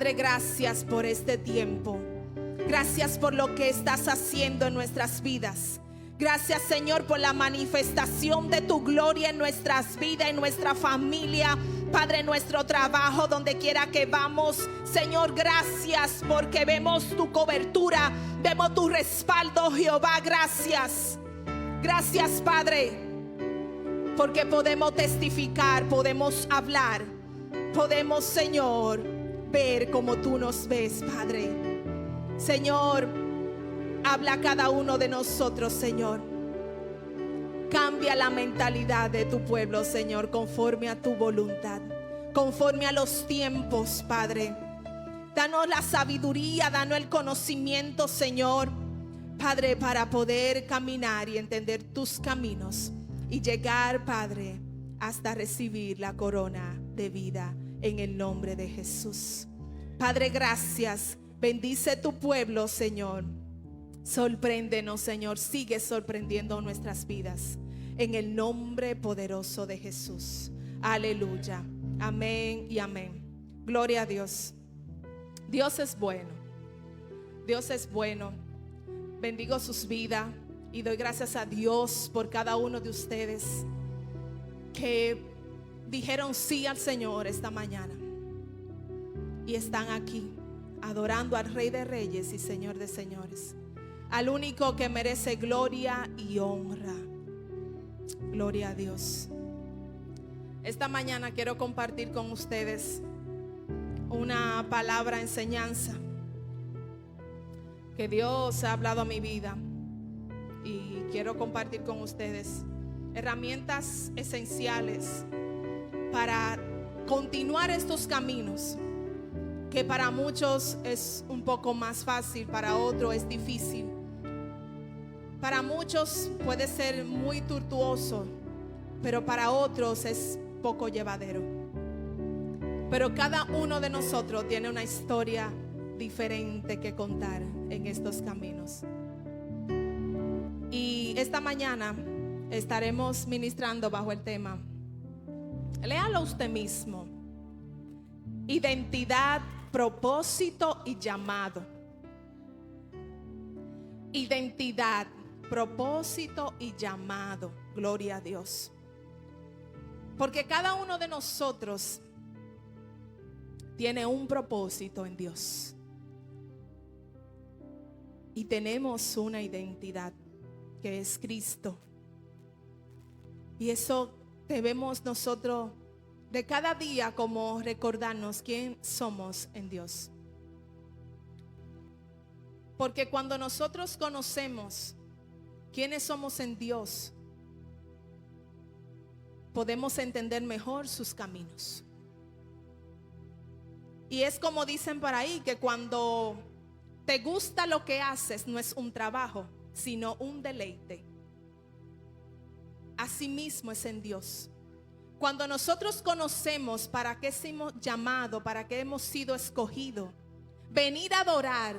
Padre, gracias por este tiempo. Gracias por lo que estás haciendo en nuestras vidas. Gracias, Señor, por la manifestación de tu gloria en nuestras vidas, en nuestra familia, Padre, en nuestro trabajo, donde quiera que vamos. Señor, gracias porque vemos tu cobertura, vemos tu respaldo, Jehová. Gracias. Gracias, Padre, porque podemos testificar, podemos hablar, podemos, Señor, ver como tú nos ves, Padre. Señor, habla a cada uno de nosotros, Señor. Cambia la mentalidad de tu pueblo, Señor, conforme a tu voluntad, conforme a los tiempos, Padre. Danos la sabiduría, danos el conocimiento, Señor, Padre, para poder caminar y entender tus caminos y llegar, Padre, hasta recibir la corona de vida en el nombre de Jesús. Padre, gracias. Bendice tu pueblo, Señor. Sorpréndenos, Señor. Sigue sorprendiendo nuestras vidas en el nombre poderoso de Jesús. Aleluya. Amén y amén. Gloria a Dios. Dios es bueno. Dios es bueno. Bendigo sus vidas y doy gracias a Dios por cada uno de ustedes que dijeron sí al Señor esta mañana y están aquí adorando al Rey de Reyes y Señor de Señores, al único que merece gloria y honra. Gloria a Dios. Esta mañana quiero compartir con ustedes una palabra enseñanza que Dios ha hablado a mi vida, y quiero compartir con ustedes herramientas esenciales para continuar estos caminos que para muchos es un poco más fácil, para otros es difícil. Para muchos puede ser muy tortuoso, pero para otros es poco llevadero. Pero cada uno de nosotros tiene una historia diferente que contar en estos caminos. Y esta mañana estaremos ministrando bajo el tema, léalo usted mismo: identidad, propósito y llamado. Identidad, propósito y llamado. Gloria a Dios. Porque cada uno de nosotros tiene un propósito en Dios. Y tenemos una identidad que es Cristo. Y eso debemos nosotros de cada día como recordarnos quién somos en Dios. Porque cuando nosotros conocemos quiénes somos en Dios, podemos entender mejor sus caminos. Y es como dicen por ahí, que cuando te gusta lo que haces, no es un trabajo, sino un deleite. Asimismo es en Dios. Cuando nosotros conocemos para qué hemos llamado, para qué hemos sido escogidos, venir a adorar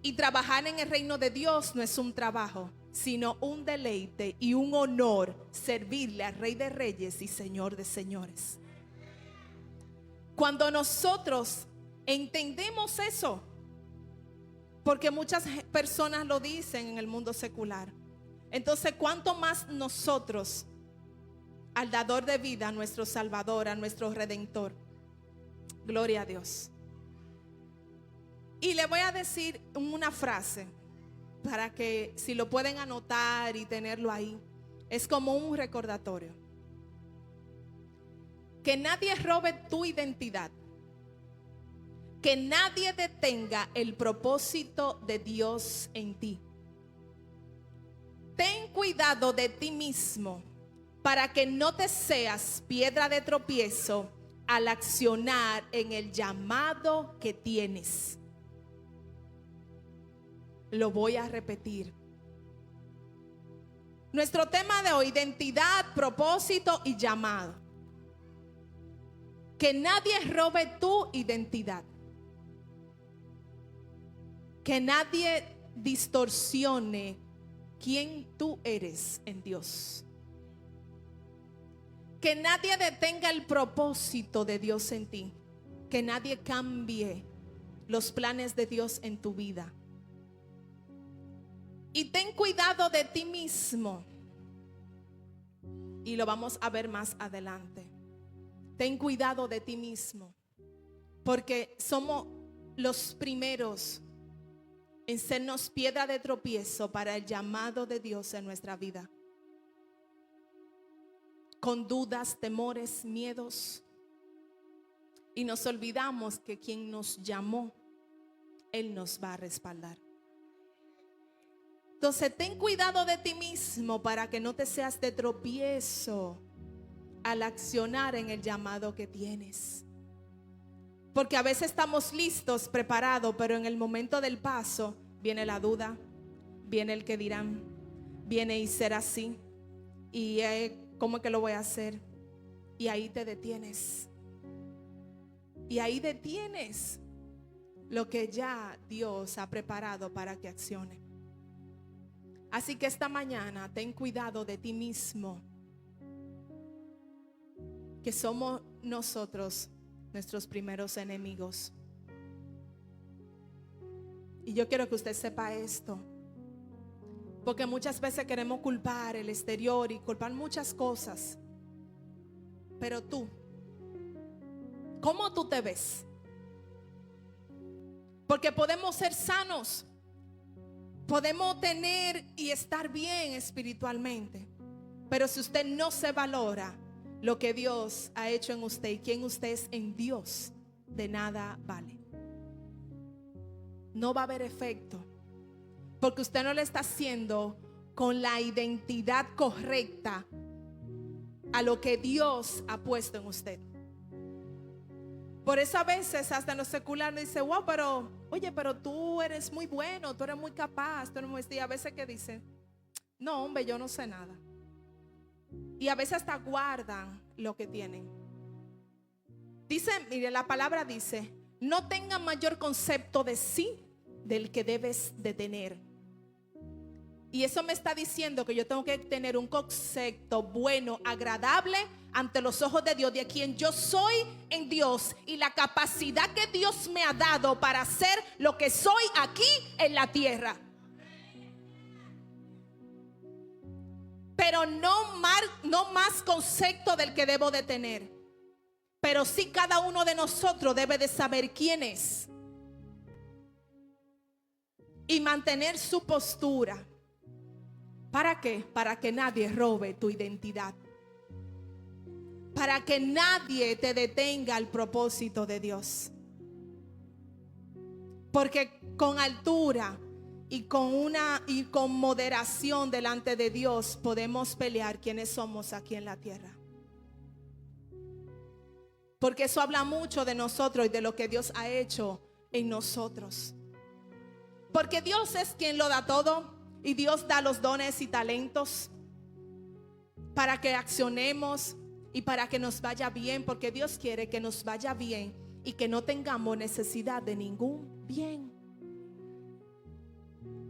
y trabajar en el reino de Dios no es un trabajo, sino un deleite y un honor servirle al Rey de Reyes y Señor de Señores. Cuando nosotros entendemos eso, porque muchas personas lo dicen en el mundo secular, entonces cuánto más nosotros al dador de vida, a nuestro Salvador, a nuestro Redentor. Gloria a Dios. Y le voy a decir una frase para que si lo pueden anotar y tenerlo ahí, es como un recordatorio. Que nadie robe tu identidad. Que nadie detenga el propósito de Dios en ti. Ten cuidado de ti mismo para que no te seas piedra de tropiezo al accionar en el llamado que tienes. Lo voy a repetir. Nuestro tema de hoy: identidad, propósito y llamado. Que nadie robe tu identidad. Que nadie distorsione quién tú eres en Dios. Que nadie detenga el propósito de Dios en ti. Que nadie cambie los planes de Dios en tu vida. Y ten cuidado de ti mismo. Y lo vamos a ver más adelante. Ten cuidado de ti mismo, porque somos los primeros en sernos piedra de tropiezo para el llamado de Dios en nuestra vida. Con dudas, temores, miedos. Y nos olvidamos que quien nos llamó, Él nos va a respaldar. Entonces ten cuidado de ti mismo para que no te seas de tropiezo al accionar en el llamado que tienes. Porque a veces estamos listos, preparados, pero en el momento del paso viene la duda, viene el que dirán, viene y será así, y ¿cómo es que lo voy a hacer? Y ahí te detienes. Y ahí detienes lo que ya Dios ha preparado para que accione. Así que esta mañana ten cuidado de ti mismo, que somos nosotros nuestros primeros enemigos. Y yo quiero que usted sepa esto, porque muchas veces queremos culpar el exterior y culpar muchas cosas. Pero tú, ¿cómo tú te ves? Porque podemos ser sanos, podemos tener y estar bien espiritualmente, pero si usted no se valora lo que Dios ha hecho en usted y quién usted es en Dios, de nada vale. No va a haber efecto, porque usted no lo está haciendo con la identidad correcta a lo que Dios ha puesto en usted. Por eso a veces hasta en lo secular dice, wow, pero oye, pero tú eres muy bueno, tú eres muy capaz, tú eres muy... Y a veces que dicen, no hombre, yo no sé nada. Y a veces hasta guardan lo que tienen. Dice, mire, la palabra dice, no tengan mayor concepto de sí del que debes de tener. Y eso me está diciendo que yo tengo que tener un concepto bueno, agradable ante los ojos de Dios, de quien yo soy en Dios, y la capacidad que Dios me ha dado para hacer lo que soy aquí en la tierra. Pero no más concepto del que debo de tener. Pero sí cada uno de nosotros debe de saber quién es y mantener su postura. ¿Para qué? Para que nadie robe tu identidad. Para que nadie te detenga al propósito de Dios. Porque con altura y con moderación delante de Dios podemos pelear quiénes somos aquí en la tierra. Porque eso habla mucho de nosotros y de lo que Dios ha hecho en nosotros. Porque Dios es quien lo da todo. Y Dios da los dones y talentos para que accionemos y para que nos vaya bien. Porque Dios quiere que nos vaya bien y que no tengamos necesidad de ningún bien.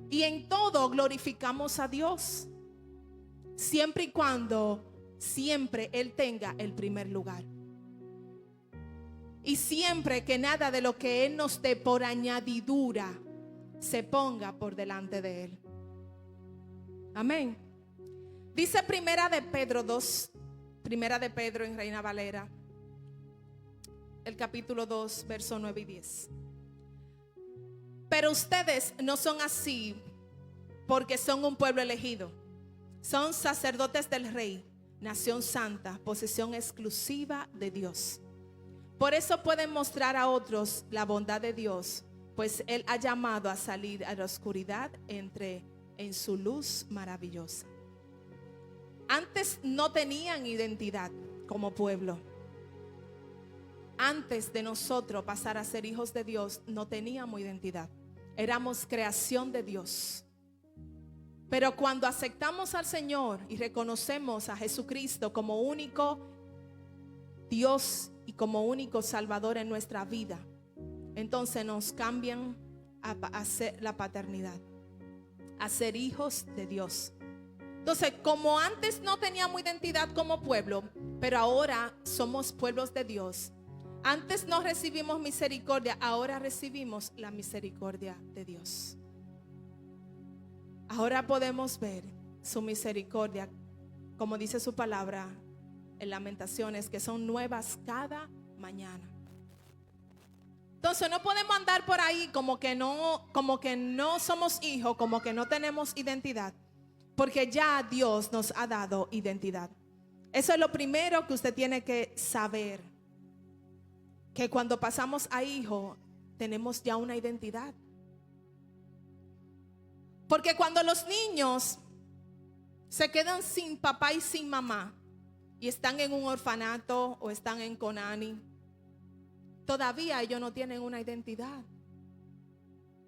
Y en todo glorificamos a Dios, siempre y cuando siempre Él tenga el primer lugar. Y siempre que nada de lo que Él nos dé por añadidura se ponga por delante de Él. Amén. Dice Primera de Pedro 2, Primera de Pedro en Reina Valera, el capítulo 2, verso 9 y 10. Pero ustedes no son así porque son un pueblo elegido. Son sacerdotes del Rey, nación santa, posesión exclusiva de Dios. Por eso pueden mostrar a otros la bondad de Dios, pues Él ha llamado a salir a la oscuridad en su luz maravillosa. Antes no tenían identidad como pueblo. Antes de nosotros pasar a ser hijos de Dios, no teníamos identidad. Éramos creación de Dios. Pero cuando aceptamos al Señor y reconocemos a Jesucristo como único Dios y como único Salvador en nuestra vida, entonces nos cambian a ser la paternidad, a ser hijos de Dios. Entonces, como antes no teníamos identidad como pueblo, pero ahora somos pueblos de Dios. Antes no recibimos misericordia, ahora recibimos la misericordia de Dios. Ahora podemos ver su misericordia, como dice su palabra en Lamentaciones, que son nuevas cada mañana. Entonces no podemos andar por ahí como que no somos hijos, como que no tenemos identidad, porque ya Dios nos ha dado identidad. Eso es lo primero que usted tiene que saber, que cuando pasamos a hijo tenemos ya una identidad. Porque cuando los niños se quedan sin papá y sin mamá y están en un orfanato o están en Conani, todavía ellos no tienen una identidad,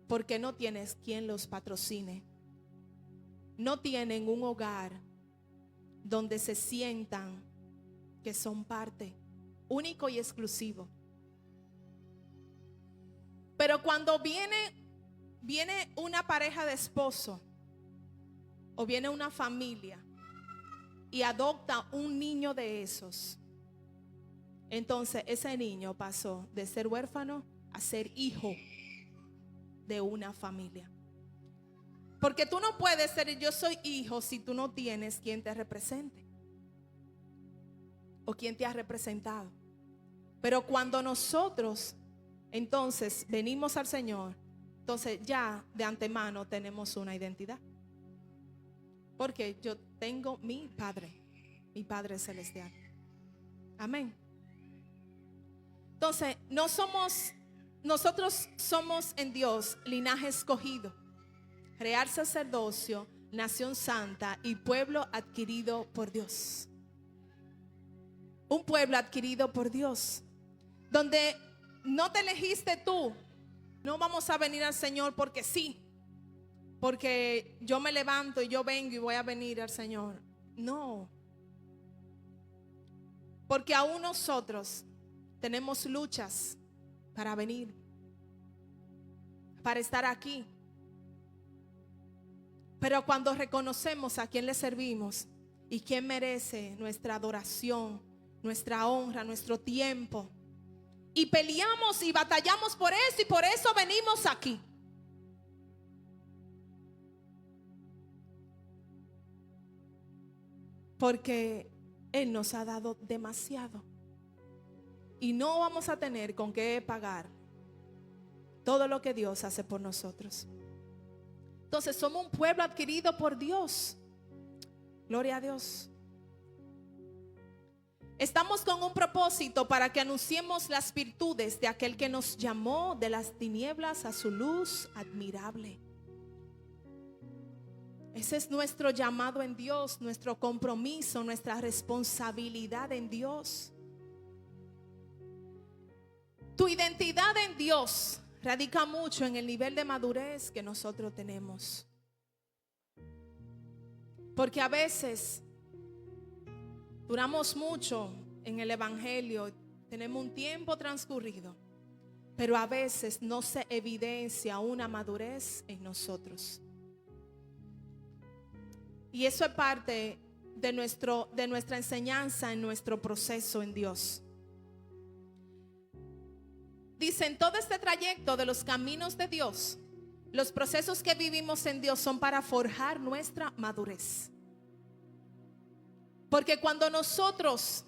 porque no tienes quien los patrocine. No tienen un hogar donde se sientan que son parte, único y exclusivo. Pero cuando viene una pareja de esposo o viene una familia y adopta un niño de esos, entonces ese niño pasó de ser huérfano a ser hijo de una familia. Porque tú no puedes ser yo soy hijo si tú no tienes quien te represente o quien te ha representado. Pero cuando nosotros entonces venimos al Señor, entonces ya de antemano tenemos una identidad. Porque yo tengo mi Padre celestial. Amén. Entonces nosotros somos en Dios linaje escogido, real sacerdocio, nación santa y pueblo adquirido por Dios. Un pueblo adquirido por Dios, donde no te elegiste tú. No vamos a venir al Señor porque sí, porque yo me levanto y yo vengo y voy a venir al Señor. No, porque aún nosotros tenemos luchas para venir, para estar aquí. Pero cuando reconocemos a quién le servimos y quién merece nuestra adoración, nuestra honra, nuestro tiempo, y peleamos y batallamos por eso, y por eso venimos aquí. Porque Él nos ha dado demasiado y no vamos a tener con qué pagar todo lo que Dios hace por nosotros. Entonces somos un pueblo adquirido por Dios. Gloria a Dios. Estamos con un propósito para que anunciemos las virtudes de aquel que nos llamó de las tinieblas a su luz admirable. Ese es nuestro llamado en Dios, nuestro compromiso, nuestra responsabilidad en Dios. Tu identidad en Dios radica mucho en el nivel de madurez que nosotros tenemos. Porque a veces duramos mucho en el evangelio, tenemos un tiempo transcurrido, pero a veces no se evidencia una madurez en nosotros. Y eso es parte de nuestra enseñanza en nuestro proceso en Dios. Dice, en todo este trayecto de los caminos de Dios, los procesos que vivimos en Dios son para forjar nuestra madurez. Porque cuando nosotros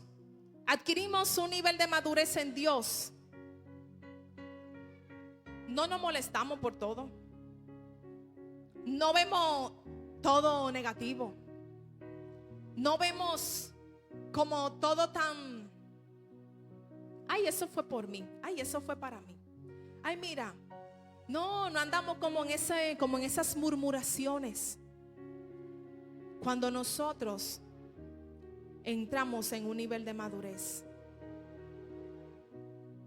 adquirimos un nivel de madurez en Dios, no nos molestamos por todo. No vemos todo negativo. No vemos como todo tan, ay, eso fue por mí. Ay, eso fue para mí. Ay, mira, no andamos como en esas murmuraciones. Cuando nosotros entramos en un nivel de madurez,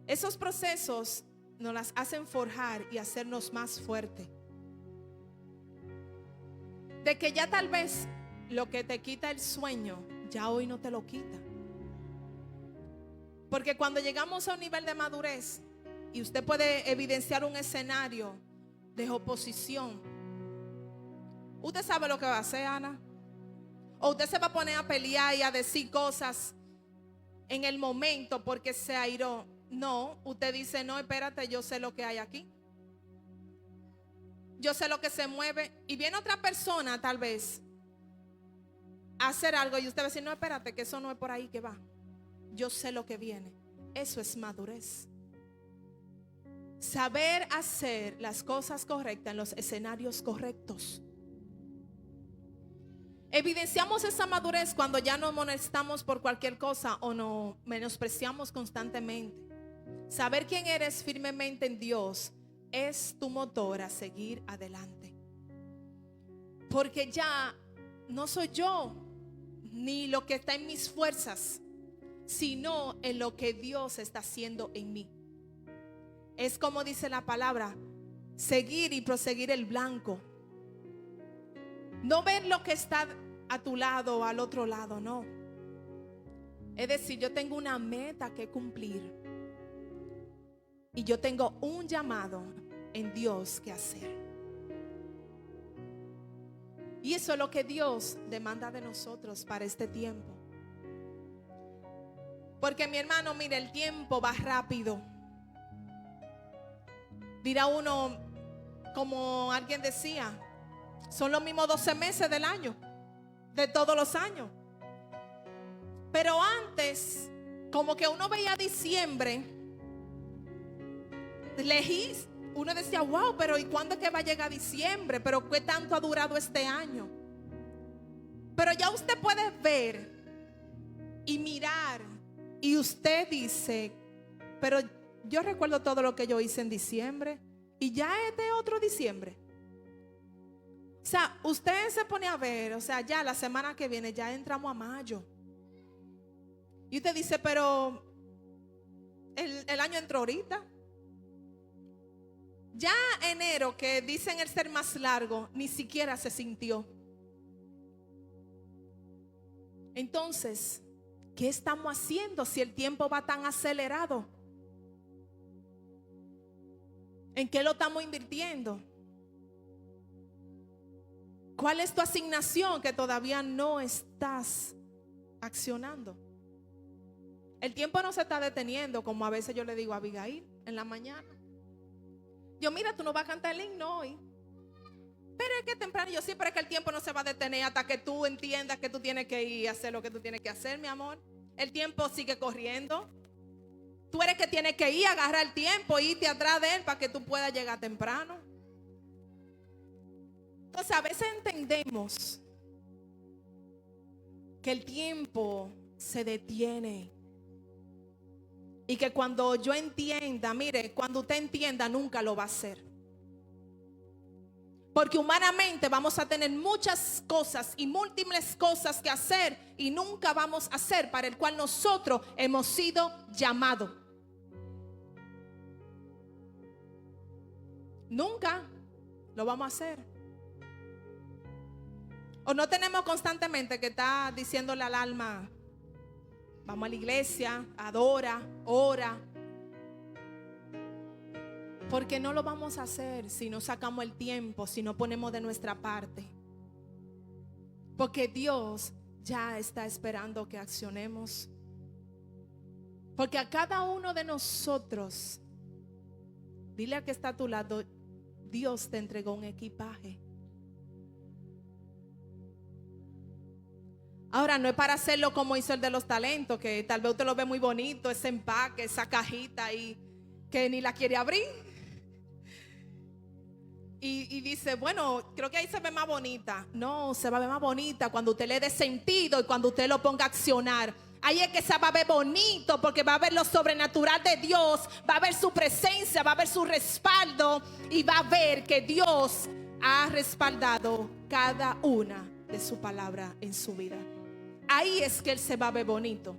esos procesos nos las hacen forjar y hacernos más fuertes. De que ya tal vez lo que te quita el sueño, ya hoy no te lo quita. Porque cuando llegamos a un nivel de madurez y usted puede evidenciar un escenario de oposición, usted sabe lo que va a hacer, Ana. O usted se va a poner a pelear y a decir cosas en el momento porque se airó. No, usted dice, no, espérate, yo sé lo que hay aquí. Yo sé lo que se mueve. Y viene otra persona tal vez a hacer algo y usted va a decir, no, espérate, que eso no es por ahí que va. Yo sé lo que viene. Eso es madurez. Saber hacer las cosas correctas en los escenarios correctos. Evidenciamos esa madurez cuando ya nos molestamos por cualquier cosa o nos menospreciamos constantemente. Saber quién eres firmemente en Dios es tu motor a seguir adelante. Porque ya no soy yo ni lo que está en mis fuerzas, sino en lo que Dios está haciendo en mí. Es como dice la palabra, seguir y proseguir el blanco. No ver lo que está a tu lado o al otro lado, no. Es decir, yo tengo una meta que cumplir y yo tengo un llamado en Dios que hacer. Y eso es lo que Dios demanda de nosotros para este tiempo. Porque mi hermano, mire, el tiempo va rápido. Dirá uno, como alguien decía, son los mismos 12 meses del año, de todos los años. Pero antes, como que uno veía diciembre, uno decía, wow, pero ¿y cuándo es que va a llegar diciembre? Pero ¿qué tanto ha durado este año? Pero ya usted puede ver y mirar, y usted dice, pero yo recuerdo todo lo que yo hice en diciembre y ya es de otro diciembre. O sea, usted se pone a ver, o sea, ya la semana que viene ya entramos a mayo. Y usted dice, pero el año entró ahorita. Ya enero, que dicen el ser más largo, ni siquiera se sintió. Entonces, ¿qué estamos haciendo si el tiempo va tan acelerado? ¿En qué lo estamos invirtiendo? ¿Cuál es tu asignación que todavía no estás accionando? El tiempo no se está deteniendo, como a veces yo le digo a Abigail en la mañana. Yo, mira, tú no vas a cantar el himno hoy. Pero es que temprano, yo siempre es que el tiempo no se va a detener hasta que tú entiendas que tú tienes que ir a hacer lo que tú tienes que hacer, mi amor. El tiempo sigue corriendo. Tú eres que tienes que ir a agarrar el tiempo e irte atrás de él para que tú puedas llegar temprano. Entonces a veces entendemos que el tiempo se detiene. Y que cuando yo entienda, mire, cuando usted entienda nunca lo va a hacer. Porque humanamente vamos a tener muchas cosas y múltiples cosas que hacer y nunca vamos a hacer para el cual nosotros hemos sido llamados. Nunca lo vamos a hacer. O no tenemos constantemente que está diciéndole al alma, vamos a la iglesia, adora, ora. Porque no lo vamos a hacer si no sacamos el tiempo, si no ponemos de nuestra parte. Porque Dios ya está esperando que accionemos. Porque a cada uno de nosotros, dile al que está a tu lado, Dios te entregó un equipaje. Ahora no es para hacerlo como hizo el de los talentos, que tal vez usted lo ve muy bonito, ese empaque, esa cajita y que ni la quiere abrir. Y dice, bueno, creo que ahí se ve más bonita. No, se va a ver más bonita cuando usted le dé sentido y cuando usted lo ponga a accionar. Ahí es que se va a ver bonito, porque va a ver lo sobrenatural de Dios, va a ver su presencia, va a ver su respaldo y va a ver que Dios ha respaldado cada una de su palabra en su vida. Ahí es que Él se va a ver bonito.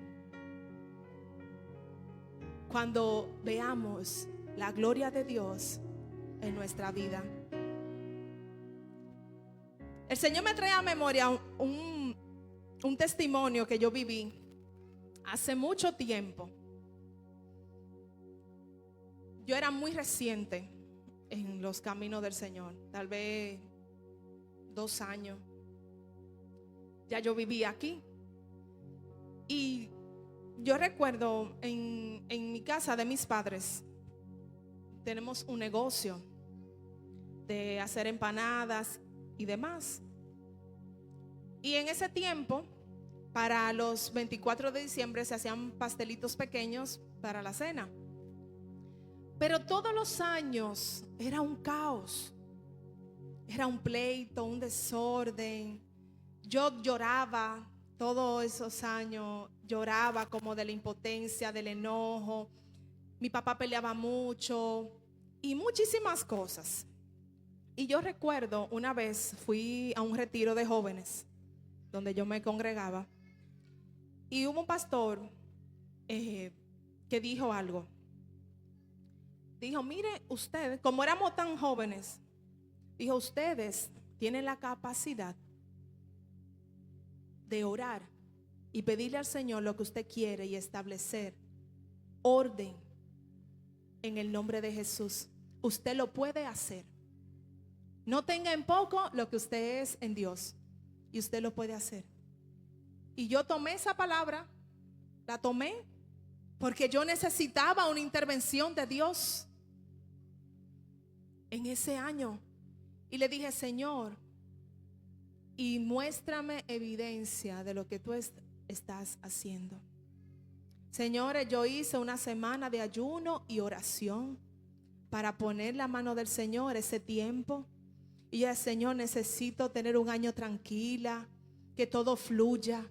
Cuando veamos la gloria de Dios en nuestra vida. El Señor me trae a memoria un testimonio que yo viví hace mucho tiempo. Yo era muy reciente en los caminos del Señor, tal vez 2 años. Ya yo vivía aquí. Y Yo recuerdo en mi casa de mis padres, tenemos un negocio de hacer empanadas y demás. Y en ese tiempo, para los 24 de diciembre se hacían pastelitos pequeños para la cena. Pero todos los años era un caos, era un pleito, un desorden. Yo lloraba todos esos años, lloraba como de la impotencia, del enojo. Mi papá peleaba mucho y muchísimas cosas. Y yo recuerdo una vez fui a un retiro de jóvenes donde yo me congregaba, y hubo un pastor que dijo algo. Dijo: mire, ustedes, como éramos tan jóvenes, dijo, ustedes tienen la capacidad de orar y pedirle al Señor lo que usted quiere y establecer orden en el nombre de Jesús. Usted lo puede hacer. No tenga en poco lo que usted es en Dios, y usted lo puede hacer. Y yo tomé esa palabra, la tomé, porque yo necesitaba una intervención de Dios en ese año. Y le dije: Señor, y muéstrame evidencia de lo que tú estás haciendo. Señores, yo hice una semana de ayuno y oración para poner la mano del Señor ese tiempo. Y ya, Señor, necesito tener un año tranquila, que todo fluya,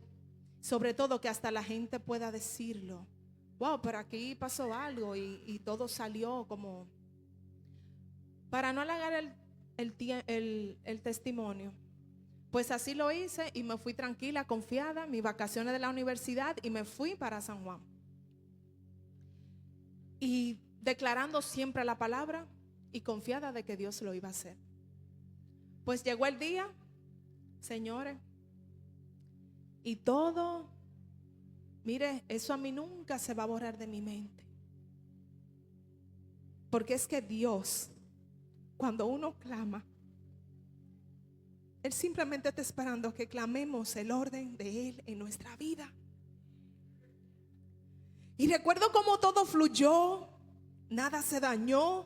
sobre todo que hasta la gente pueda decirlo: wow, pero aquí pasó algo y todo salió como... Para no alargar el testimonio, pues así lo hice y me fui tranquila, confiada, mis vacaciones de la universidad, y me fui para San Juan. Y declarando siempre la palabra y confiada de que Dios lo iba a hacer. Pues llegó el día, señores, y todo, mire, eso a mí nunca se va a borrar de mi mente. Porque es que Dios, cuando uno clama, Él simplemente está esperando que clamemos el orden de Él en nuestra vida. Y recuerdo cómo todo fluyó, nada se dañó,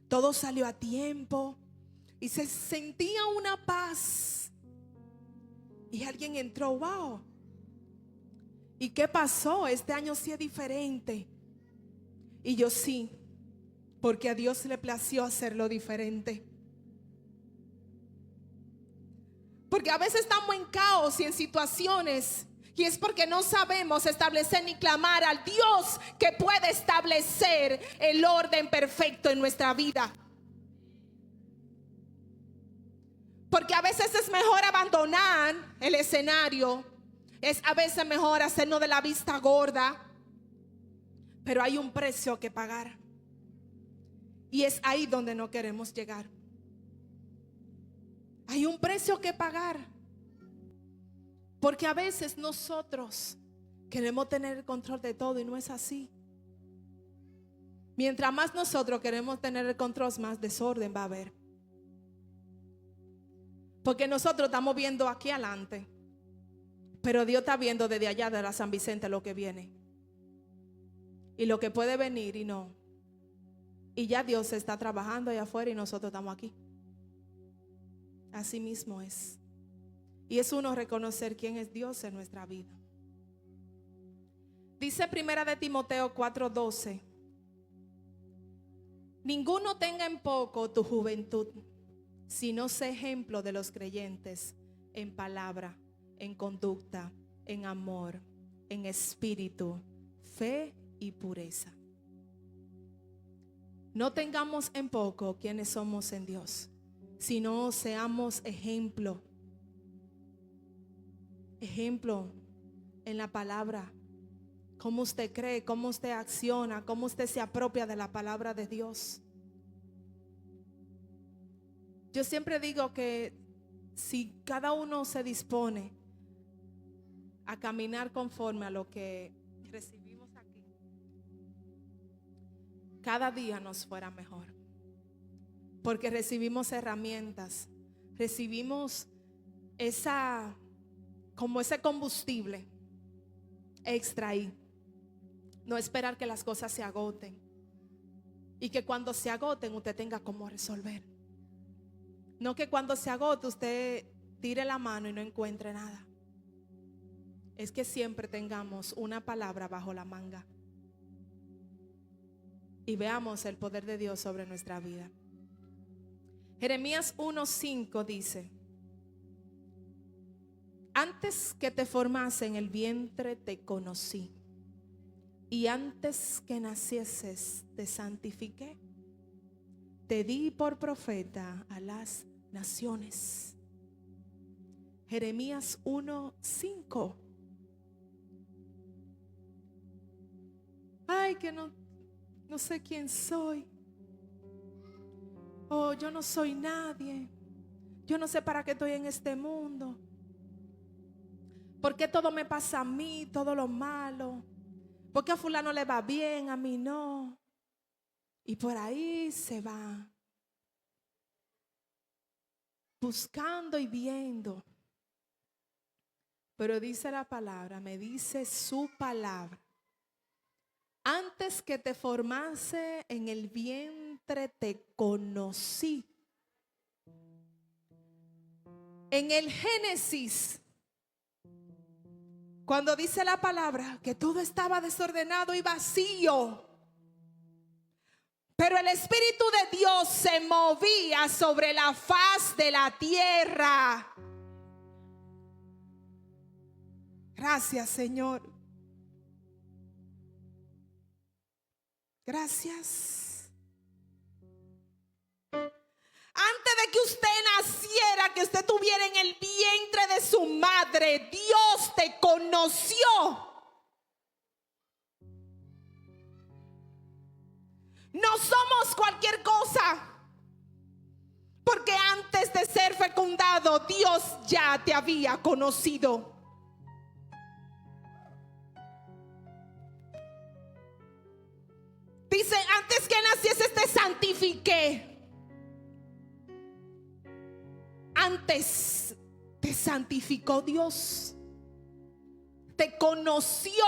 todo salió a tiempo y se sentía una paz. Y alguien entró: wow, ¿y qué pasó? Este año sí es diferente. Y yo: sí, porque a Dios le plació hacerlo diferente. Porque a veces estamos en caos y en situaciones, y es porque no sabemos establecer ni clamar al Dios que puede establecer el orden perfecto en nuestra vida. Porque a veces es mejor abandonar el escenario, es a veces mejor hacernos de la vista gorda, pero hay un precio que pagar, y es ahí donde no queremos llegar. Hay un precio que pagar, porque a veces nosotros queremos tener el control de todo y no es así. Mientras más nosotros queremos tener el control, más desorden va a haber. Porque nosotros estamos viendo aquí adelante, pero Dios está viendo desde allá de la San Vicente lo que viene y lo que puede venir y no. Y ya Dios está trabajando allá afuera y nosotros estamos aquí. Así mismo es. Y es uno reconocer quién es Dios en nuestra vida. Dice Primera de Timoteo 4:12: ninguno tenga en poco tu juventud, sino sé ejemplo de los creyentes en palabra, en conducta, en amor, en espíritu, fe y pureza. No tengamos en poco quienes somos en Dios, sino seamos ejemplo. Ejemplo en la palabra. Cómo usted cree, cómo usted acciona, cómo usted se apropia de la palabra de Dios. Yo siempre digo que si cada uno se dispone a caminar conforme a lo que recibimos aquí, cada día nos fuera mejor. Porque recibimos herramientas, recibimos como ese combustible extra ahí. No esperar que las cosas se agoten y que cuando se agoten usted tenga cómo resolver. No que cuando se agote usted tire la mano y no encuentre nada. Es que siempre tengamos una palabra bajo la manga y veamos el poder de Dios sobre nuestra vida. Jeremías 1:5 dice: antes que te formase en el vientre te conocí, y antes que nacieses te santifiqué, te di por profeta a las naciones. Jeremías 1:5. Ay, que no sé quién soy. Oh, yo no soy nadie. Yo no sé para qué estoy en este mundo. ¿Por qué todo me pasa a mí, todo lo malo? ¿Por qué a fulano le va bien, a mí no? Y por ahí se va buscando y viendo. Pero dice la palabra, me dice su palabra: antes que te formase en el vientre te conocí. En el Génesis, cuando dice la palabra que todo estaba desordenado y vacío, pero el Espíritu de Dios se movía sobre la faz de la tierra. Gracias, Señor. Gracias. Antes de que usted naciera, que usted estuviera en el vientre de su madre, Dios te conoció. No somos cualquier cosa, porque antes de ser fecundado, Dios ya te había conocido. Dice, antes que nacieses te santifiqué. Antes te santificó Dios. Te conoció.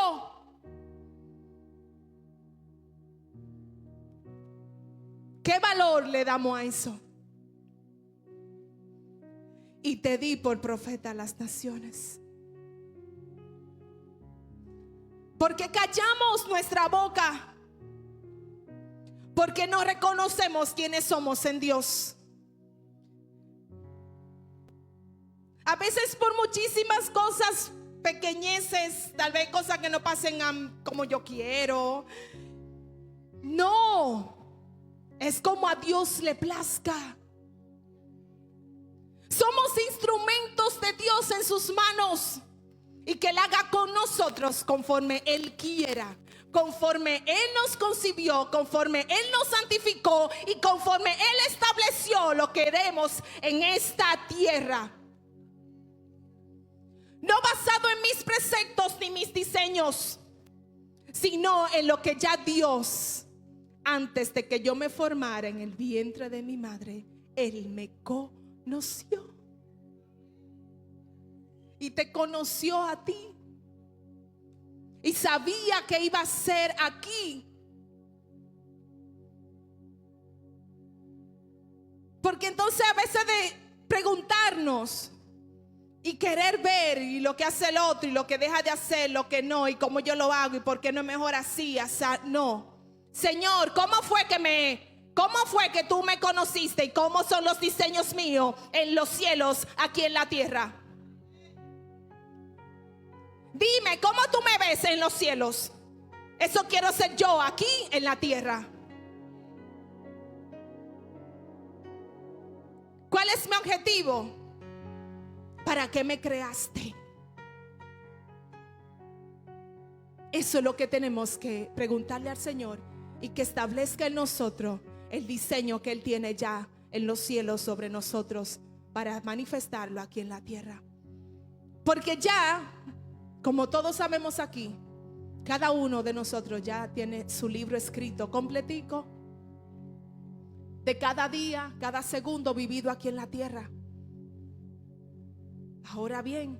¿Qué valor le damos a eso? Y te di por profeta a las naciones. Porque callamos nuestra boca. Porque no reconocemos quiénes somos en Dios. A veces por muchísimas cosas, pequeñeces, tal vez cosas que no pasen como yo quiero. No, es como a Dios le plazca. Somos instrumentos de Dios en sus manos, y que Él haga con nosotros conforme Él quiera, conforme Él nos concibió, conforme Él nos santificó y conforme Él estableció lo que queremos en esta tierra. No basado en mis preceptos ni mis diseños, sino en lo que ya Dios, antes de que yo me formara en el vientre de mi madre, Él me conoció. Y te conoció a ti. Y sabía que iba a ser aquí. Porque entonces a veces de preguntarnos y querer ver y lo que hace el otro y lo que deja de hacer, lo que no, y cómo yo lo hago y por qué no es mejor así, no. Señor, ¿cómo fue que tú me conociste y cómo son los diseños míos en los cielos, aquí en la tierra? Dime, ¿cómo tú me ves en los cielos? Eso quiero ser yo aquí en la tierra. ¿Cuál es mi objetivo? ¿Para qué me creaste? Eso es lo que tenemos que preguntarle al Señor, y que establezca en nosotros el diseño que Él tiene ya en los cielos sobre nosotros, para manifestarlo aquí en la tierra. Porque ya, como todos sabemos aquí, cada uno de nosotros ya tiene su libro escrito completico, de cada día, cada segundo vivido aquí en la tierra. Ahora bien,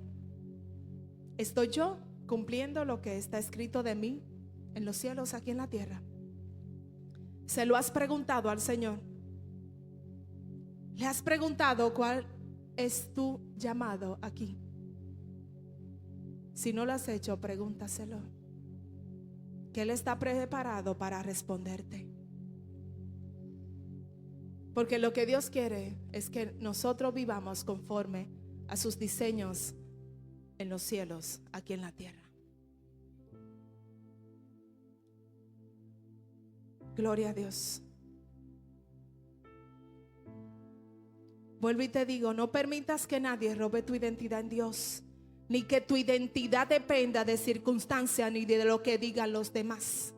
¿estoy yo cumpliendo lo que está escrito de mí en los cielos, aquí en la tierra? ¿Se lo has preguntado al Señor? ¿Le has preguntado cuál es tu llamado aquí? Si no lo has hecho, pregúntaselo, que Él está preparado para responderte. Porque lo que Dios quiere es que nosotros vivamos conforme a sus diseños en los cielos, aquí en la tierra. Gloria a Dios. Vuelvo y te digo, no permitas que nadie robe tu identidad en Dios, ni que tu identidad dependa de circunstancias ni de lo que digan los demás.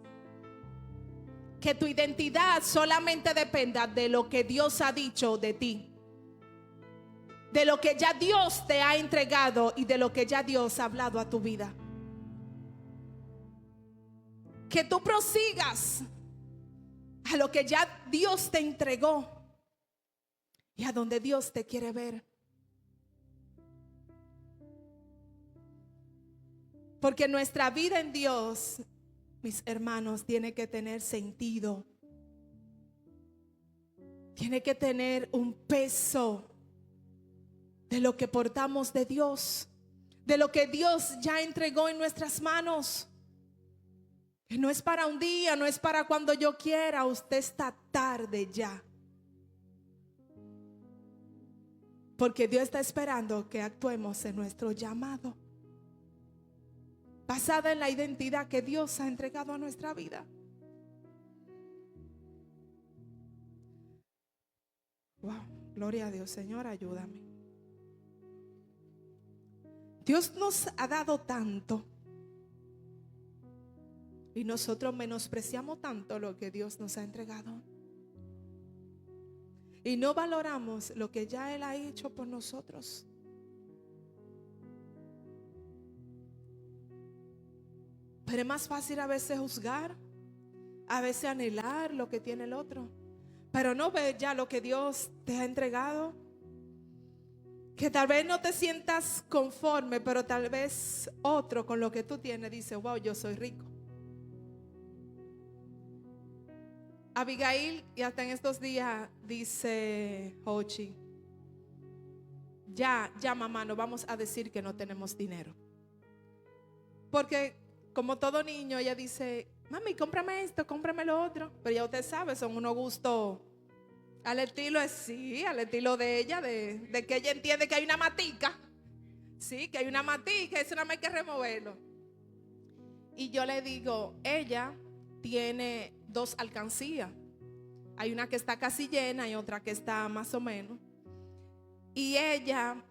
Que tu identidad solamente dependa de lo que Dios ha dicho de ti, de lo que ya Dios te ha entregado y de lo que ya Dios ha hablado a tu vida. Que tú prosigas a lo que ya Dios te entregó y a donde Dios te quiere ver. Porque nuestra vida en Dios, mis hermanos, tiene que tener sentido. Tiene que tener un peso de lo que portamos de Dios, de lo que Dios ya entregó en nuestras manos. Que no es para un día, no es para cuando yo quiera. Usted está tarde ya. Porque Dios está esperando que actuemos en nuestro llamado, basada en la identidad que Dios ha entregado a nuestra vida. Wow, gloria a Dios. Señor, ayúdame. Dios nos ha dado tanto y nosotros menospreciamos tanto lo que Dios nos ha entregado y no valoramos lo que ya Él ha hecho por nosotros. Pero es más fácil a veces juzgar, a veces anhelar lo que tiene el otro, pero no ver ya lo que Dios te ha entregado. Que tal vez no te sientas conforme, pero tal vez otro con lo que tú tienes dice: wow, yo soy rico. Abigail, y hasta en estos días dice Hochi: ya mamá, no vamos a decir que no tenemos dinero. Porque como todo niño, ella dice: mami, cómprame esto, cómprame lo otro. Pero ya usted sabe, son unos gustos al estilo, sí, al estilo de ella, de que ella entiende que hay una matica. Sí, que hay una matica, eso nada más hay que removerlo. Y yo le digo, ella tiene dos alcancías. Hay una que está casi llena y otra que está más o menos. Y ella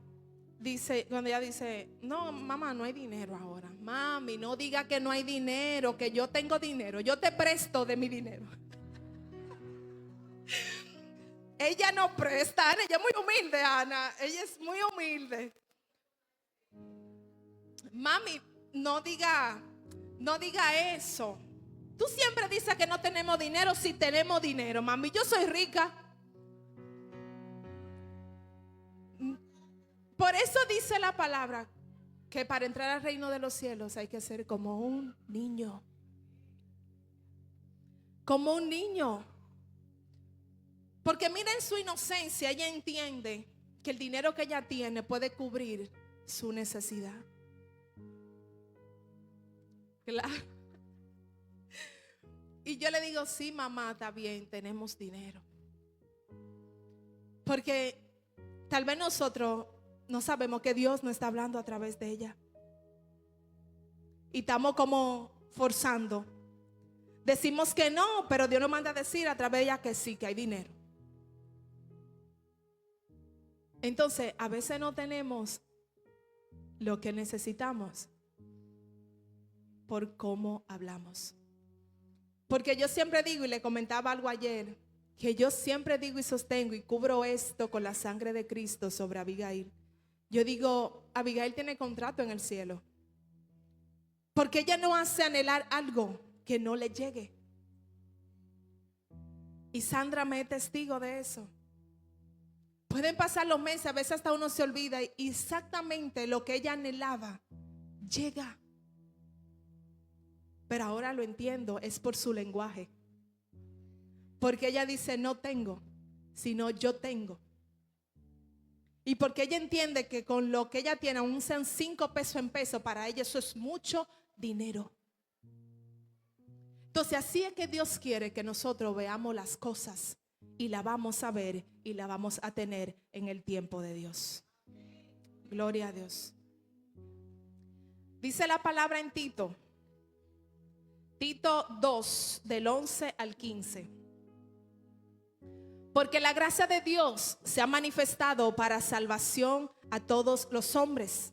dice, cuando ella dice: no, mamá, no hay dinero ahora. Mami, no diga que no hay dinero, que yo tengo dinero. Yo te presto de mi dinero. Ella no presta, Ana, ella es muy humilde, Ana. Ella es muy humilde. Mami, no diga eso. Tú siempre dices que no tenemos dinero. Si tenemos dinero, mami, yo soy rica. Por eso dice la palabra que para entrar al reino de los cielos hay que ser como un niño. Como un niño. Porque miren su inocencia. Ella entiende que el dinero que ella tiene puede cubrir su necesidad. Claro. Y yo le digo: sí, mamá, está bien, tenemos dinero. Porque tal vez nosotros no sabemos que Dios nos está hablando a través de ella. Y estamos como forzando. Decimos que no, pero Dios nos manda a decir a través de ella que sí, que hay dinero. Entonces, a veces no tenemos lo que necesitamos por cómo hablamos. Porque yo siempre digo, y le comentaba algo ayer, que yo siempre digo y sostengo y cubro esto con la sangre de Cristo sobre Abigail. Yo digo, Abigail tiene contrato en el cielo. Porque ella no hace anhelar algo que no le llegue. Y Sandra me es testigo de eso. Pueden pasar los meses, a veces hasta uno se olvida, y exactamente lo que ella anhelaba llega. pero ahora lo entiendo, es por su lenguaje. Porque ella dice no tengo, sino yo tengo. Y porque ella entiende que con lo que ella tiene, aún sean 5 pesos en peso, para ella eso es mucho dinero. Entonces así es que Dios quiere que nosotros veamos las cosas y la vamos a ver y la vamos a tener en el tiempo de Dios. Gloria a Dios. Dice la palabra en Tito 2, del 11 al 15. Porque la gracia de Dios se ha manifestado para salvación a todos los hombres,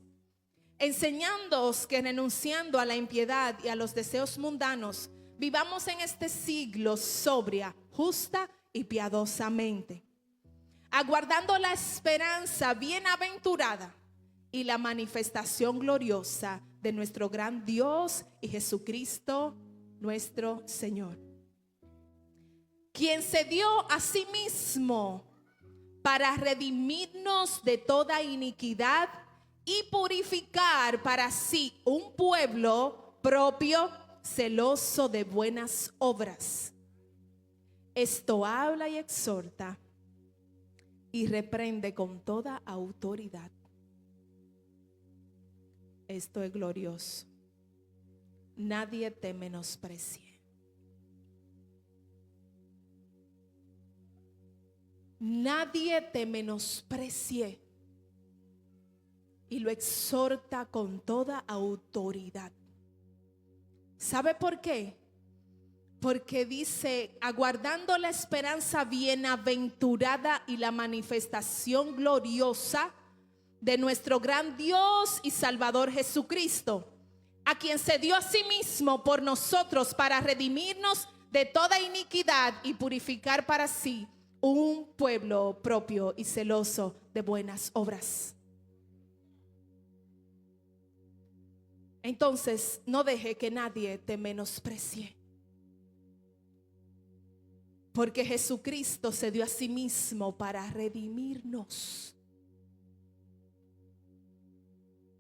enseñándoos que renunciando a la impiedad y a los deseos mundanos, vivamos en este siglo sobria, justa y piadosamente, aguardando la esperanza bienaventurada y la manifestación gloriosa de nuestro gran Dios y Jesucristo nuestro Señor, quien se dio a sí mismo para redimirnos de toda iniquidad y purificar para sí un pueblo propio, celoso de buenas obras. Esto habla y exhorta y reprende con toda autoridad. Esto es glorioso. Nadie te menosprecie. Nadie te menosprecie. Y lo exhorta con toda autoridad. ¿Sabe por qué? Porque dice, aguardando la esperanza bienaventurada y la manifestación gloriosa de nuestro gran Dios y Salvador Jesucristo, a quien se dio a sí mismo por nosotros para redimirnos de toda iniquidad y purificar para sí un pueblo propio y celoso de buenas obras. Entonces, no deje que nadie te menosprecie, porque Jesucristo se dio a sí mismo para redimirnos.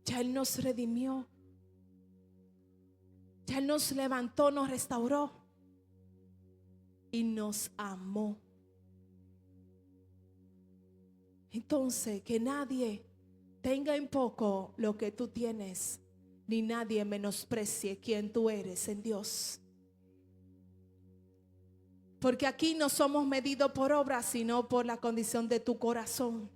Ya Él nos redimió. Ya Él nos levantó, nos restauró y nos amó. Entonces, que nadie tenga en poco lo que tú tienes, ni nadie menosprecie quien tú eres en Dios. Porque aquí no somos medidos por obras, sino por la condición de tu corazón.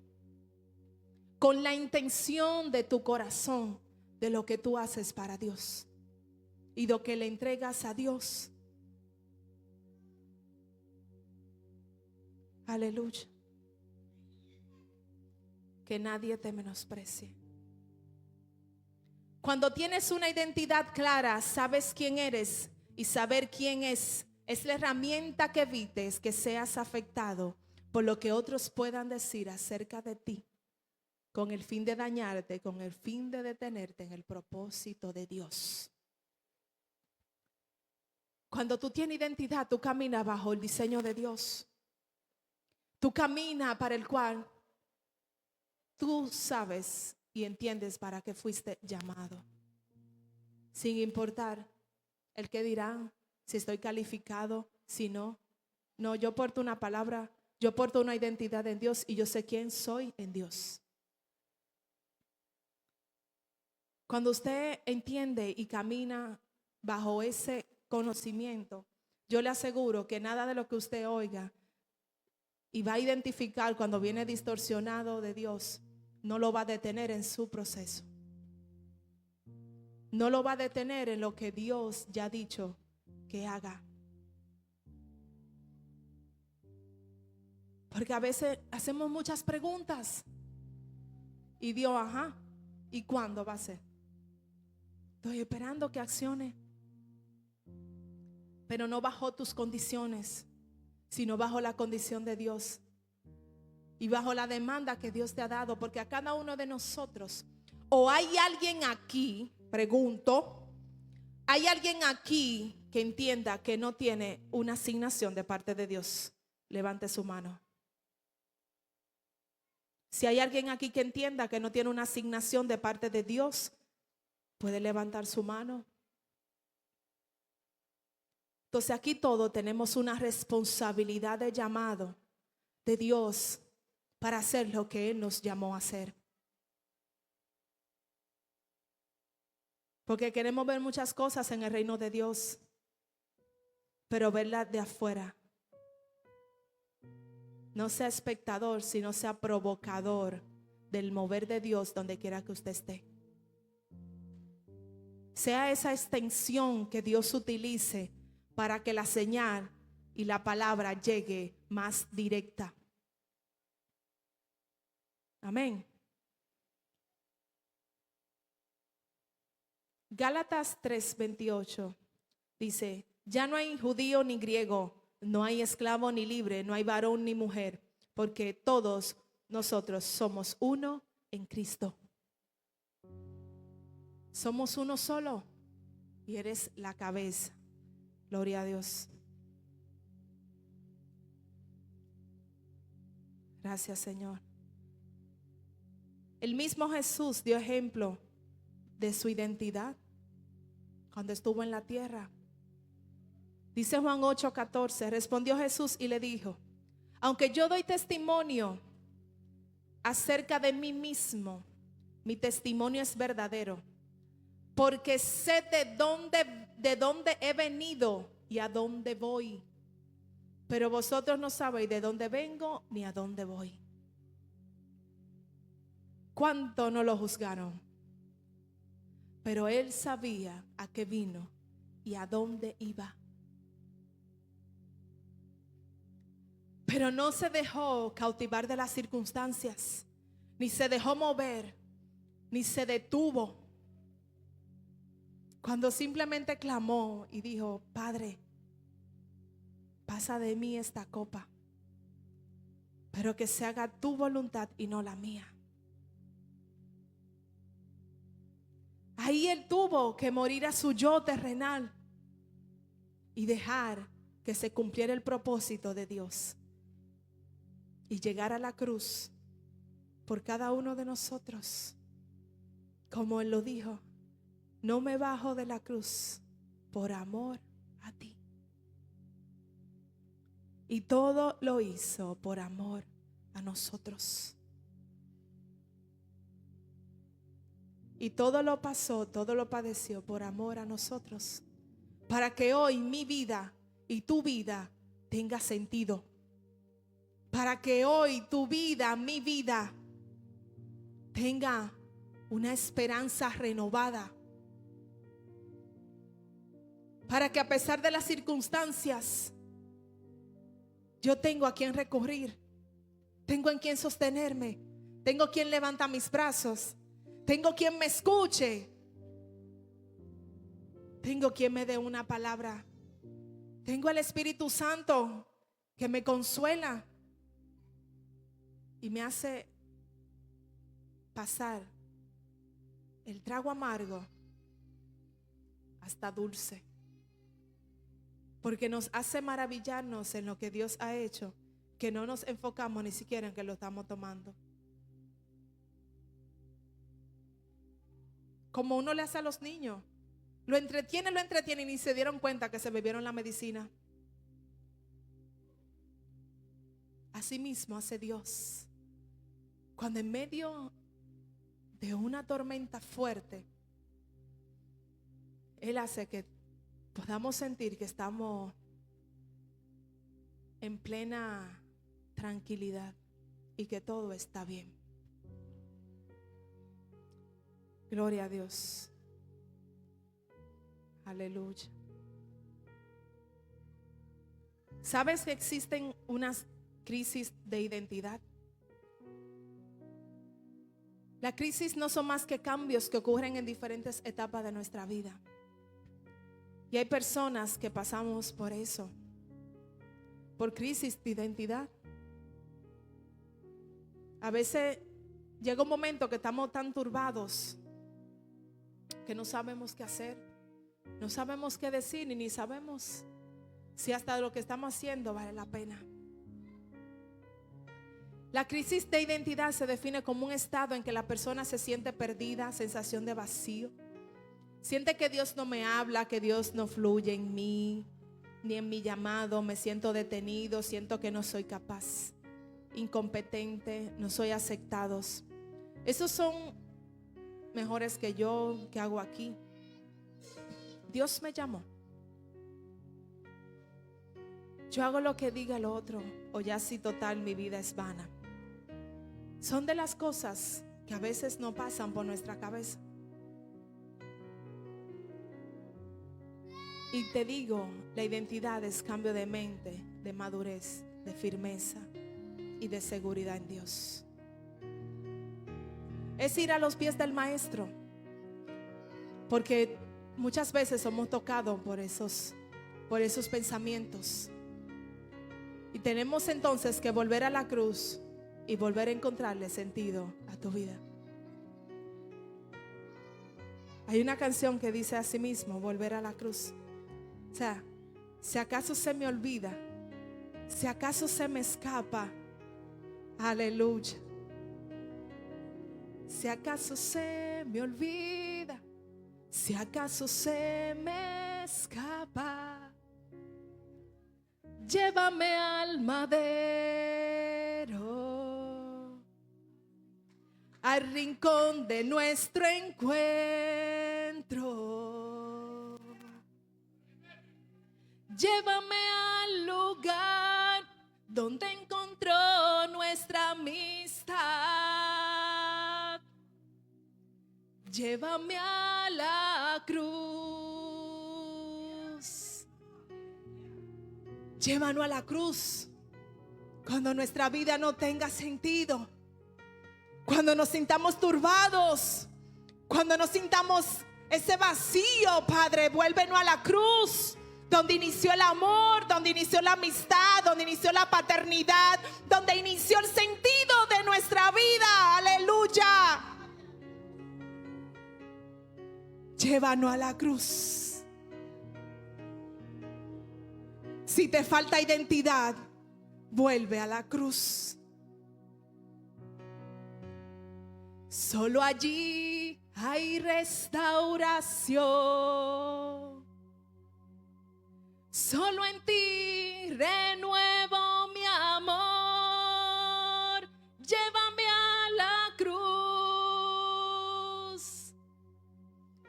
Con la intención de tu corazón, de lo que tú haces para Dios y lo que le entregas a Dios. Aleluya. Que nadie te menosprecie. Cuando tienes una identidad clara, sabes quién eres, y saber quién es la herramienta que evites que seas afectado por lo que otros puedan decir acerca de ti, con el fin de dañarte, con el fin de detenerte en el propósito de Dios. Cuando tú tienes identidad, tú caminas bajo el diseño de Dios. Tú caminas para el cual tú sabes y entiendes para qué fuiste llamado. Sin importar el que dirán, si estoy calificado, si no. No, yo porto una palabra, yo porto una identidad en Dios y yo sé quién soy en Dios. Cuando usted entiende y camina bajo ese conocimiento, yo le aseguro que nada de lo que usted oiga y va a identificar cuando viene distorsionado de Dios, no lo va a detener en su proceso. No lo va a detener en lo que Dios ya ha dicho que haga. Porque a veces hacemos muchas preguntas y Dios, ajá, ¿y cuándo va a ser? Estoy esperando que accione. Pero no bajo tus condiciones, sino bajo la condición de Dios y bajo la demanda que Dios te ha dado. Porque a cada uno de nosotros, o hay alguien aquí, pregunto, ¿hay alguien aquí que entienda que no tiene una asignación de parte de Dios? Levante su mano. Si hay alguien aquí que entienda que no tiene una asignación de parte de Dios, puede levantar su mano. Entonces aquí todos tenemos una responsabilidad de llamado de Dios para hacer lo que Él nos llamó a hacer. Porque queremos ver muchas cosas en el reino de Dios, pero verlas de afuera. No sea espectador, sino sea provocador del mover de Dios donde quiera que usted esté. Sea esa extensión que Dios utilice para que la señal y la palabra llegue más directa. Amén. Gálatas 3:28 dice: ya no hay judío ni griego, no hay esclavo ni libre, no hay varón ni mujer, porque todos nosotros somos uno en Cristo. Somos uno solo y eres la cabeza. Gloria a Dios. Gracias, Señor. El mismo Jesús dio ejemplo de su identidad cuando estuvo en la tierra. Dice Juan 8:14, respondió Jesús y le dijo: aunque yo doy testimonio acerca de mí mismo, mi testimonio es verdadero, porque sé de dónde he venido y a dónde voy, pero vosotros no sabéis de dónde vengo ni a dónde voy. ¿Cuánto no lo juzgaron? Pero él sabía a qué vino y a dónde iba. Pero no se dejó cautivar de las circunstancias, ni se dejó mover, ni se detuvo. Cuando simplemente clamó y dijo: Padre, pasa de mí esta copa, pero que se haga tu voluntad y no la mía. Ahí él tuvo que morir a su yo terrenal y dejar que se cumpliera el propósito de Dios y llegar a la cruz por cada uno de nosotros. Como él lo dijo: no me bajo de la cruz por amor a ti. Y todo lo hizo por amor a nosotros. Y todo lo pasó, todo lo padeció por amor a nosotros, para que hoy mi vida y tu vida tenga sentido. Para que hoy tu vida, mi vida, tenga una esperanza renovada. Para que a pesar de las circunstancias, yo tengo a quien recurrir, tengo en quien sostenerme, tengo quien levanta mis brazos, tengo quien me escuche, tengo quien me dé una palabra, tengo al Espíritu Santo que me consuela y me hace pasar el trago amargo hasta dulce, porque nos hace maravillarnos en lo que Dios ha hecho, que no nos enfocamos ni siquiera en que lo estamos tomando. Como uno le hace a los niños, lo entretiene y ni se dieron cuenta que se bebieron la medicina. Así mismo hace Dios. Cuando en medio de una tormenta fuerte, Él hace que podamos sentir que estamos en plena tranquilidad y que todo está bien. Gloria a Dios. Aleluya. ¿Sabes que existen unas crisis de identidad? La crisis no son más que cambios que ocurren en diferentes etapas de nuestra vida. Y hay personas que pasamos por eso, por crisis de identidad. A veces llega un momento que estamos tan turbados que no sabemos qué hacer, no sabemos qué decir, ni sabemos si hasta lo que estamos haciendo vale la pena. La crisis de identidad se define como un estado en que la persona se siente perdida, sensación de vacío. Siente que Dios no me habla, que Dios no fluye en mí, ni en mi llamado. Me siento detenido, siento que no soy capaz, incompetente, no soy aceptados. Esos son mejores que yo, que hago aquí. Dios me llamó. Yo hago lo que diga el otro, o ya si total mi vida es vana. Son de las cosas que a veces no pasan por nuestra cabeza. Y te digo, la identidad es cambio de mente, de madurez, de firmeza y de seguridad en Dios. Es ir a los pies del maestro, porque muchas veces somos tocados por esos pensamientos. Y tenemos entonces que volver a la cruz y volver a encontrarle sentido a tu vida. Hay una canción que dice así mismo, volver a la cruz. O sea, si acaso se me olvida, si acaso se me escapa, aleluya. Si acaso se me olvida, si acaso se me escapa, llévame al madero, al rincón de nuestro encuentro. Llévame al lugar donde encontró nuestra amistad. Llévame a la cruz. Llévanos a la cruz cuando nuestra vida no tenga sentido, cuando nos sintamos turbados, cuando nos sintamos ese vacío. Padre, vuélvenos a la cruz, donde inició el amor, donde inició la amistad, donde inició la paternidad, donde inició el sentido de nuestra vida. Aleluya. Llévanos a la cruz. Si te falta identidad, vuelve a la cruz. Solo allí hay restauración. Solo en ti renuevo mi amor. Llévame a la cruz.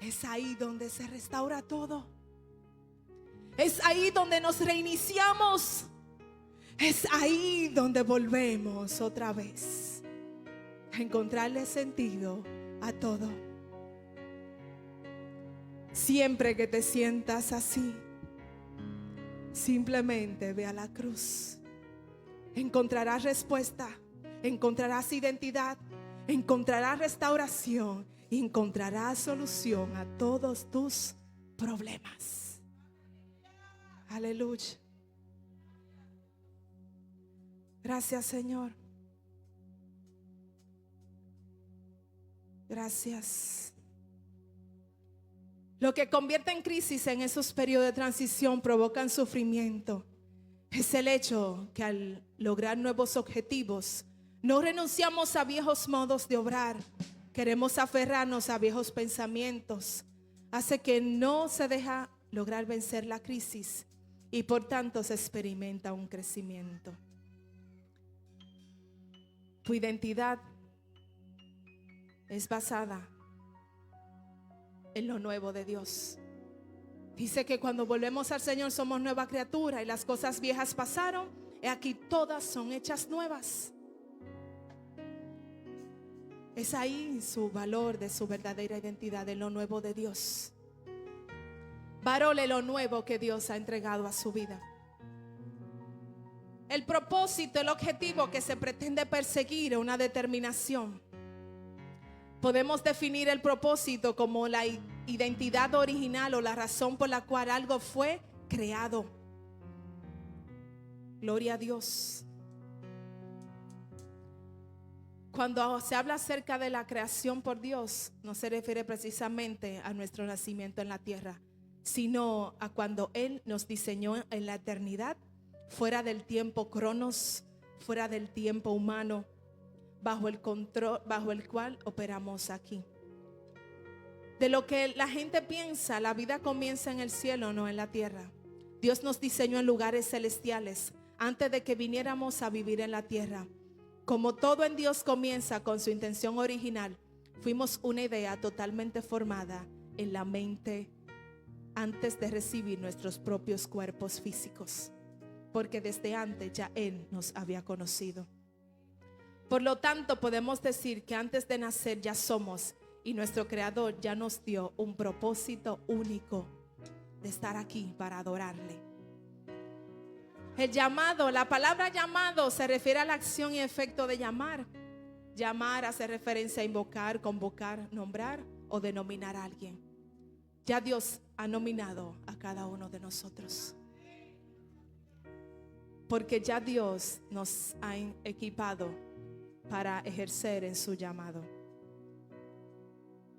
Es ahí donde se restaura todo. Es ahí donde nos reiniciamos. Es ahí donde volvemos otra vez a encontrarle sentido a todo. Siempre que te sientas así, simplemente ve a la cruz. Encontrarás respuesta, encontrarás identidad, encontrarás restauración y encontrarás solución a todos tus problemas. Aleluya. Gracias, Señor. Gracias. Lo que convierte en crisis en esos periodos de transición provocan sufrimiento es el hecho que al lograr nuevos objetivos no renunciamos a viejos modos de obrar. Queremos aferrarnos a viejos pensamientos. Hace que no se deja lograr vencer la crisis y por tanto se experimenta un crecimiento. Tu identidad es basada en lo nuevo de Dios. Dice que cuando volvemos al Señor somos nueva criatura y las cosas viejas pasaron, y aquí todas son hechas nuevas. Es ahí su valor de su verdadera identidad, en lo nuevo de Dios. Valore lo nuevo que Dios ha entregado a su vida. El propósito, el objetivo que se pretende perseguir es una determinación. Podemos definir el propósito como la identidad original o la razón por la cual algo fue creado. Gloria a Dios. Cuando se habla acerca de la creación por Dios, no se refiere precisamente a nuestro nacimiento en la tierra, sino a cuando Él nos diseñó en la eternidad, fuera del tiempo cronos, fuera del tiempo humano, bajo el control, bajo el cual operamos aquí. De lo que la gente piensa, la vida comienza en el cielo, no en la tierra. Dios nos diseñó en lugares celestiales antes de que viniéramos a vivir en la tierra. Como todo en Dios comienza con su intención original, fuimos una idea totalmente formada en la mente antes de recibir nuestros propios cuerpos físicos, porque desde antes ya Él nos había conocido. Por lo tanto, podemos decir que antes de nacer ya somos, y nuestro Creador ya nos dio un propósito único de estar aquí para adorarle. El llamado, la palabra llamado se refiere a la acción y efecto de llamar. Llamar hace referencia a invocar, convocar, nombrar o denominar a alguien. Ya Dios ha nominado a cada uno de nosotros, porque ya Dios nos ha equipado para ejercer en su llamado.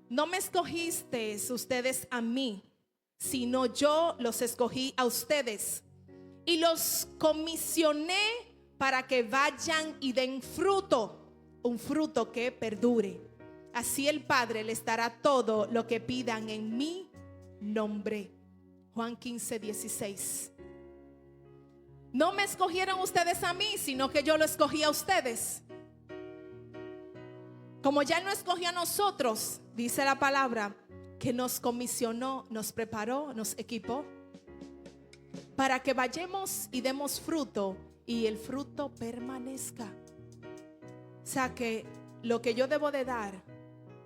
No me escogisteis ustedes a mí, sino yo los escogí a ustedes y los comisioné para que vayan y den fruto, un fruto que perdure. Así el Padre les dará todo lo que pidan en mi nombre. Juan 15:16. No me escogieron ustedes a mí, sino que yo lo escogí a ustedes. Como ya Él no escogió a nosotros, dice la palabra, que nos comisionó, nos preparó, nos equipó para que vayamos y demos fruto y el fruto permanezca. O sea que lo que yo debo de dar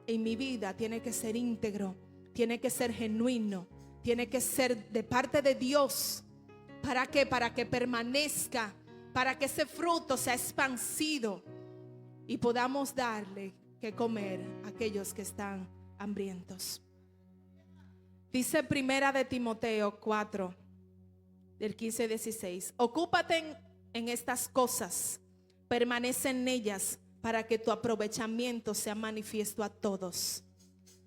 en mi vida tiene que ser íntegro, tiene que ser genuino, tiene que ser de parte de Dios. ¿Para qué? Para que permanezca, para que ese fruto sea expansido y podamos darle que comer a aquellos que están hambrientos. Dice primera de Timoteo 4, del 15-16. Ocúpate en estas cosas, permanece en ellas para que tu aprovechamiento sea manifiesto a todos.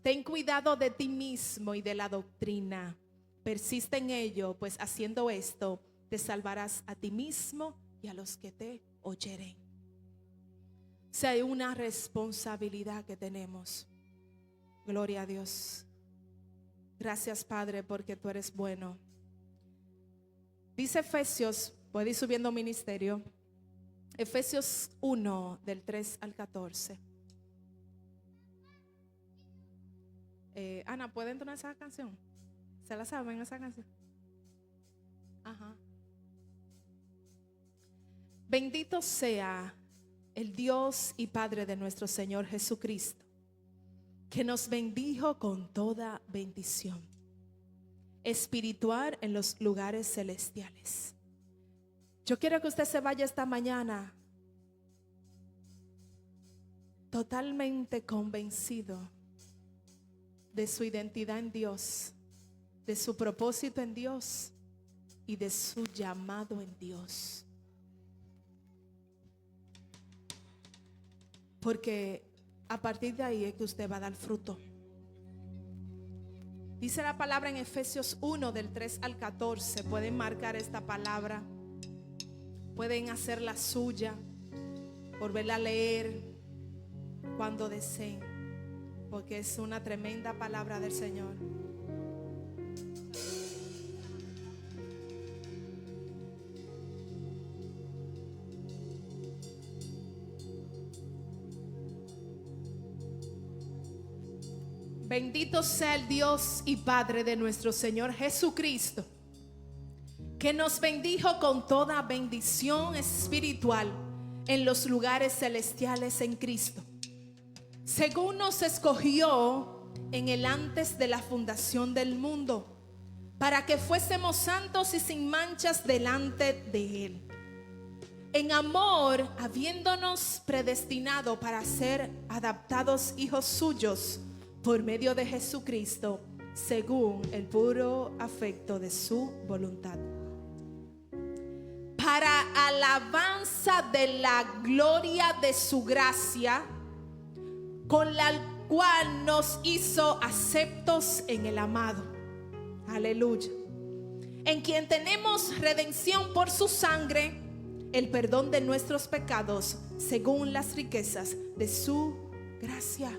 Ten cuidado de ti mismo y de la doctrina. Persiste en ello, pues haciendo esto te salvarás a ti mismo y a los que te oyeren. O sea, hay una responsabilidad que tenemos. Gloria a Dios. Gracias, Padre, porque tú eres bueno. Dice Efesios, puede ir subiendo ministerio, Efesios 1 del 3 al 14. Ana, ¿puede entonar esa canción? ¿Se la saben esa canción? Ajá. Bendito sea el Dios y Padre de nuestro Señor Jesucristo, que nos bendijo con toda bendición espiritual en los lugares celestiales. Yo quiero que usted se vaya esta mañana totalmente convencido de su identidad en Dios, de su propósito en Dios y de su llamado en Dios. Porque a partir de ahí es que usted va a dar fruto. Dice la palabra en Efesios 1 del 3 al 14. Pueden marcar esta palabra, pueden hacerla suya, volverla a leer cuando deseen, porque es una tremenda palabra del Señor. Bendito sea el Dios y Padre de nuestro Señor Jesucristo, que nos bendijo con toda bendición espiritual en los lugares celestiales en Cristo, según nos escogió en el antes de la fundación del mundo, para que fuésemos santos y sin manchas delante de Él, en amor, habiéndonos predestinado para ser adaptados hijos suyos por medio de Jesucristo, según el puro afecto de su voluntad, para alabanza de la gloria de su gracia, con la cual nos hizo aceptos en el amado. Aleluya. En quien tenemos redención por su sangre, el perdón de nuestros pecados, según las riquezas de su gracia.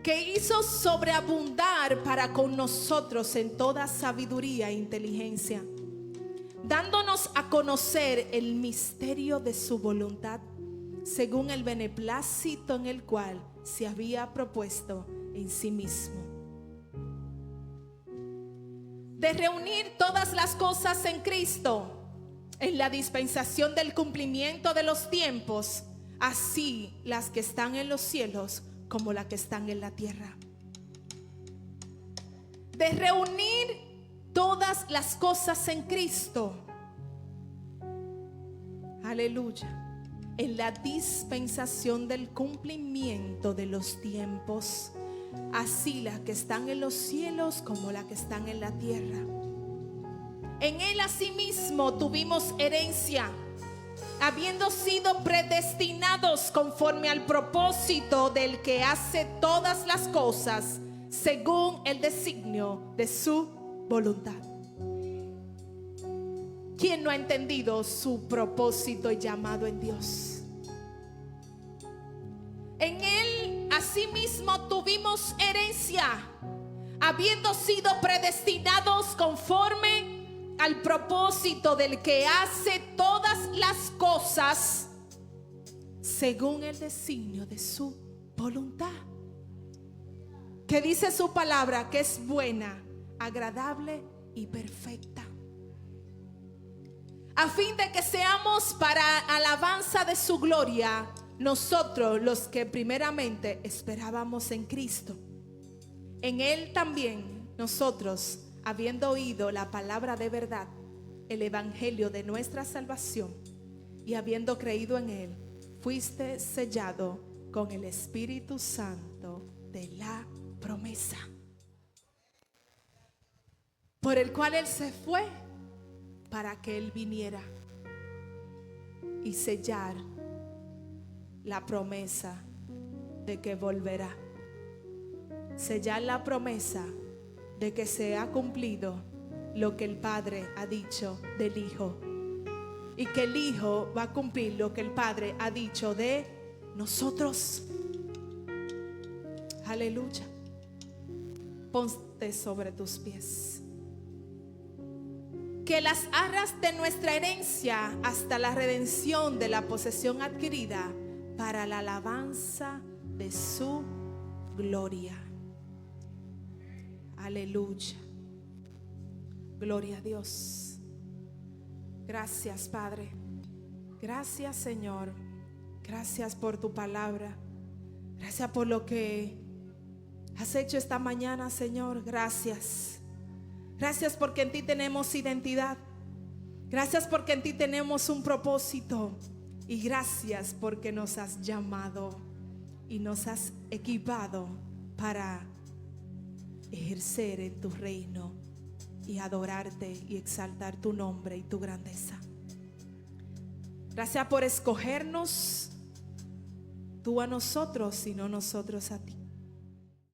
que hizo sobreabundar para con nosotros en toda sabiduría e inteligencia, dándonos a conocer el misterio de su voluntad, según el beneplácito en el cual se había propuesto en sí mismo, de reunir todas las cosas en Cristo, en la dispensación del cumplimiento de los tiempos, así las que están en los cielos como las que están en la tierra. De reunir todas las cosas en Cristo, aleluya, en la dispensación del cumplimiento de los tiempos, así las que están en los cielos como las que están en la tierra. En Él asimismo tuvimos herencia, habiendo sido predestinados conforme al propósito del que hace todas las cosas según el designio de su voluntad. ¿Quién no ha entendido su propósito y llamado en Dios? En Él asimismo tuvimos herencia, habiendo sido predestinados conforme al propósito del que hace todas las cosas según el designio de su voluntad. Que dice su palabra que es buena, agradable y perfecta, a fin de que seamos para alabanza de su gloria, nosotros los que primeramente esperábamos en Cristo. En Él también nosotros, habiendo oído la palabra de verdad, el evangelio de nuestra salvación, y habiendo creído en Él, fuiste sellado con el Espíritu Santo de la promesa, por el cual Él se fue para que Él viniera y sellar la promesa de que volverá, sellar la promesa de que se ha cumplido lo que el Padre ha dicho del Hijo, y que el Hijo va a cumplir lo que el Padre ha dicho de nosotros. Aleluya. Ponte sobre tus pies. Que las arras de nuestra herencia hasta la redención de la posesión adquirida para la alabanza de su gloria. Aleluya. Gloria a Dios. Gracias, Padre. Gracias, Señor. Gracias por tu palabra. Gracias por lo que has hecho esta mañana, Señor. Gracias. Gracias porque en ti tenemos identidad. Gracias porque en ti tenemos un propósito. Y gracias porque nos has llamado y nos has equipado para ejercer en tu reino y adorarte y exaltar tu nombre y tu grandeza. Gracias por escogernos, tú a nosotros y no nosotros a ti.